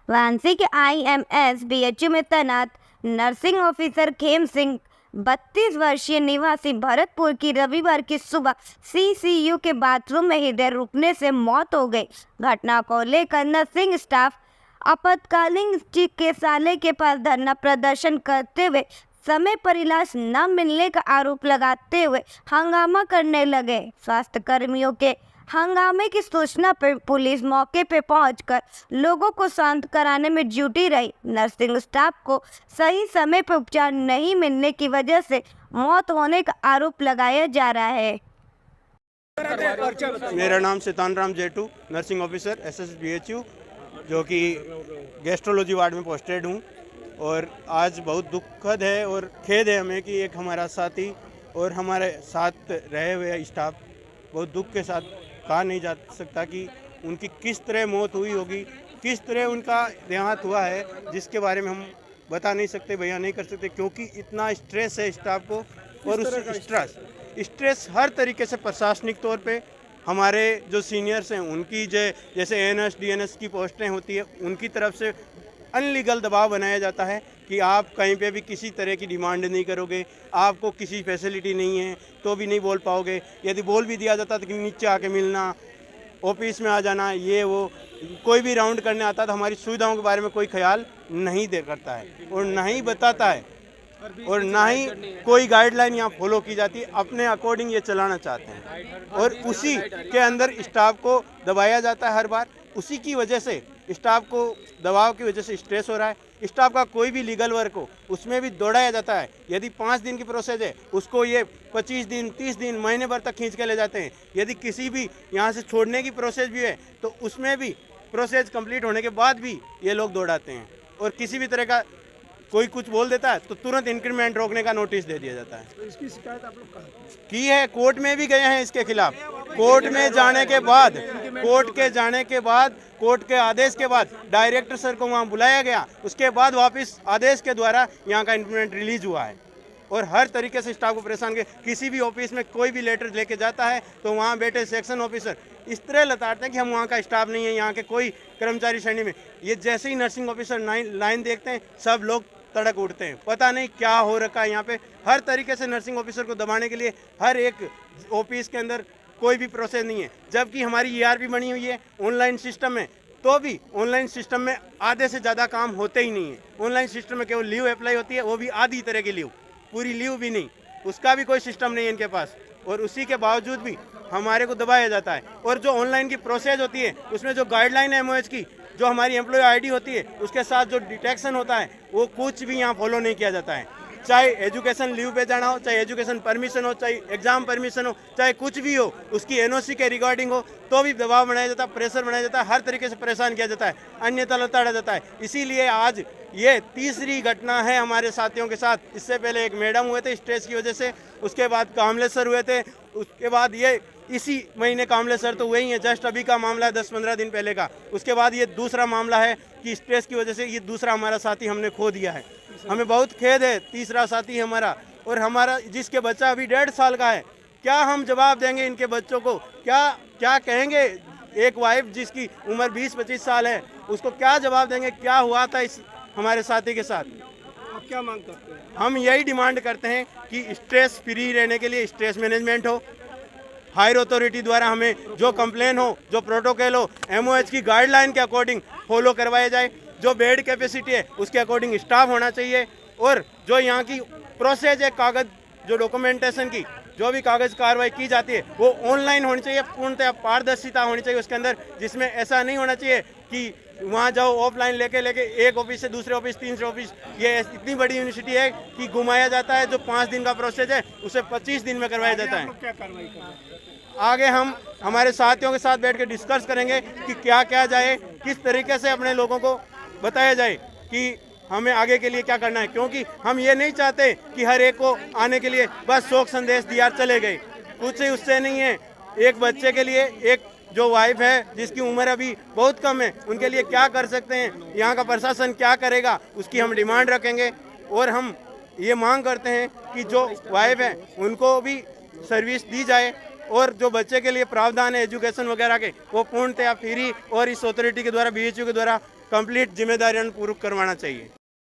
वाराणसी के IMS BHU में तैनात नर्सिंग ऑफिसर खेम सिंह 32 वर्षीय निवासी भरतपुर की रविवार की सुबह CCU के बाथरूम में हृदय रुकने से मौत हो गई। घटना को लेकर नर्सिंग स्टाफ आपातकालीन चिकित्सालय के पास धरना प्रदर्शन करते हुए समय पर इलाज न मिलने का आरोप लगाते हुए हंगामा करने लगे। स्वास्थ्य कर्मियों के हंगामे की सूचना पर पुलिस मौके पर पहुंचकर लोगों को शांत कराने में जुटी रही। नर्सिंग स्टाफ को सही समय पर उपचार नहीं मिलने की वजह से मौत होने का आरोप लगाया जा रहा है। मेरा नाम सितान राम जेटू, नर्सिंग ऑफिसर SSBHU, जो कि गैस्ट्रोलॉजी वार्ड में पोस्टेड हूँ। और आज बहुत दुखद है और खेद है हमें कि एक हमारा साथी और हमारे साथ रहे हुए स्टाफ, बहुत दुख के साथ कहा नहीं जा सकता कि उनकी किस तरह मौत हुई होगी, किस तरह उनका देहांत हुआ है, जिसके बारे में हम बता नहीं सकते, बयान नहीं कर सकते, क्योंकि इतना स्ट्रेस है स्टाफ को। और उस स्ट्रेस हर तरीके से प्रशासनिक तौर पे हमारे जो सीनियर्स हैं उनकी जैसे ANS DNS की पोस्टें होती है, उनकी तरफ से अनलीगल दबाव बनाया जाता है कि आप कहीं पे भी किसी तरह की डिमांड नहीं करोगे, आपको किसी फैसिलिटी नहीं है तो भी नहीं बोल पाओगे। यदि बोल भी दिया जाता तो नीचे आके मिलना, ऑफिस में आ जाना, ये वो कोई भी राउंड करने आता तो हमारी सुविधाओं के बारे में कोई ख्याल नहीं दे करता है और ना ही बताता है और ना ही कोई गाइडलाइन यहाँ फॉलो की जाती है। अपने अकॉर्डिंग ये चलाना चाहते हैं और उसी के अंदर स्टाफ को दबाया जाता है हर बार। उसी की वजह से स्टाफ को दबाव की वजह से स्ट्रेस हो रहा है। स्टाफ का कोई भी लीगल वर्क हो उसमें भी दौड़ाया जाता है। यदि 5 दिन की प्रोसेस है उसको ये 25 दिन 30 दिन महीने भर तक खींच के ले जाते हैं। यदि किसी भी यहाँ से छोड़ने की प्रोसेस भी है तो उसमें भी प्रोसेस कंप्लीट होने के बाद भी ये लोग दौड़ाते हैं। और किसी भी तरह का कोई कुछ बोल देता है तो तुरंत इंक्रीमेंट रोकने का नोटिस दे दिया जाता है। तो इसकी शिकायत आप लोग कहाँ की है, कोर्ट में भी गए हैं इसके खिलाफ। कोर्ट में जाने के बाद कोर्ट के आदेश के बाद डायरेक्टर सर को वहाँ बुलाया गया, उसके बाद वापस आदेश के द्वारा यहाँ का इंप्लीमेंट रिलीज हुआ है। और हर तरीके से स्टाफ को परेशान किया। किसी भी ऑफिस में कोई भी लेटर लेके जाता है तो वहाँ बैठे सेक्शन ऑफिसर इस तरह लताड़ते हैं कि हम वहाँ का स्टाफ नहीं है, यहाँ के कोई कर्मचारी श्रेणी में। ये जैसे ही नर्सिंग ऑफिसर लाइन देखते हैं सब लोग तड़क उठते हैं। पता नहीं क्या हो रखा है यहाँ पे। हर तरीके से नर्सिंग ऑफिसर को दबाने के लिए हर एक ऑफिस के अंदर कोई भी प्रोसेस नहीं है। जबकि हमारी ERP बनी हुई है ऑनलाइन सिस्टम में, तो भी ऑनलाइन सिस्टम में आधे से ज़्यादा काम होते ही नहीं है। ऑनलाइन सिस्टम में केवल लीव अप्लाई होती है, वो भी आधी तरह की लीव, पूरी लीव भी नहीं, उसका भी कोई सिस्टम नहीं है इनके पास। और उसी के बावजूद भी हमारे को दबाया जाता है। और जो ऑनलाइन की प्रोसेस होती है उसमें जो गाइडलाइन है MOH की, जो हमारी एम्प्लॉय ID होती है, उसके साथ जो डिटेक्शन होता है वो कुछ भी यहाँ फॉलो नहीं किया जाता है। चाहे एजुकेशन लीव पे जाना हो, चाहे एजुकेशन परमिशन हो, चाहे एग्जाम परमिशन हो, चाहे कुछ भी हो, उसकी NOC के रिगार्डिंग हो, तो भी दबाव बनाया जाता है, प्रेशर बनाया जाता है, हर तरीके से परेशान किया जाता है, अन्यथा लताड़ा जाता है। इसीलिए आज ये तीसरी घटना है हमारे साथियों के साथ। इससे पहले एक मैडम हुए थे स्ट्रेस की वजह से, उसके बाद कामले सर हुए थे, उसके बाद ये इसी महीने कामले सर तो हुए ही हैं, जस्ट अभी का मामला है 10-15 दिन पहले का। उसके बाद ये दूसरा मामला है कि स्ट्रेस की वजह से ये दूसरा हमारा साथी हमने खो दिया है। हमें बहुत खेद है, तीसरा साथी हमारा, और हमारा जिसके बच्चा अभी 1.5 साल का है। क्या हम जवाब देंगे इनके बच्चों को? क्या कहेंगे? एक वाइफ जिसकी उम्र 20-25 साल है, उसको क्या जवाब देंगे? क्या हुआ था इस हमारे साथी के साथ? आप क्या मांग करते हैं? हम यही डिमांड करते हैं कि स्ट्रेस फ्री रहने के लिए स्ट्रेस मैनेजमेंट हो, हायर अथॉरिटी द्वारा हमें जो कंप्लेन हो, जो प्रोटोकॉल हो, MOH की गाइडलाइन के अकॉर्डिंग फॉलो करवाया जाए। जो बेड कैपेसिटी है उसके अकॉर्डिंग स्टाफ होना चाहिए। और जो यहाँ की प्रोसेस है, कागज़ जो डॉक्यूमेंटेशन की जो भी कागज़ कार्रवाई की जाती है वो ऑनलाइन होनी चाहिए, पूर्णतः पारदर्शिता होनी चाहिए उसके अंदर, जिसमें ऐसा नहीं होना चाहिए कि वहाँ जाओ ऑफलाइन लेके एक ऑफिस से दूसरे ऑफिस, तीसरे ऑफिस। ये इतनी बड़ी यूनिवर्सिटी है कि घुमाया जाता है। जो 5 दिन का प्रोसेस है उसे 25 दिन में करवाया जाता है। क्या कार्रवाई कर रहे हैं? आगे हम हमारे साथियों के साथ बैठ के डिस्कस करेंगे कि क्या क्या जाए, किस तरीके से अपने लोगों को बताया जाए कि हमें आगे के लिए क्या करना है। क्योंकि हम ये नहीं चाहते कि हर एक को आने के लिए बस शोक संदेश दिया चले गए, कुछ ही उससे नहीं है। एक बच्चे के लिए, एक जो वाइफ है जिसकी उम्र अभी बहुत कम है, उनके लिए क्या कर सकते हैं, यहाँ का प्रशासन क्या करेगा, उसकी हम डिमांड रखेंगे। और हम ये मांग करते हैं कि जो वाइफ है उनको भी सर्विस दी जाए और जो बच्चे के लिए प्रावधान है एजुकेशन वगैरह के वो पूर्णतया फ्री और इस अथॉरिटी के द्वारा BHU के द्वारा कंप्लीट जिम्मेदारियां पूर्वक करवाना चाहिए।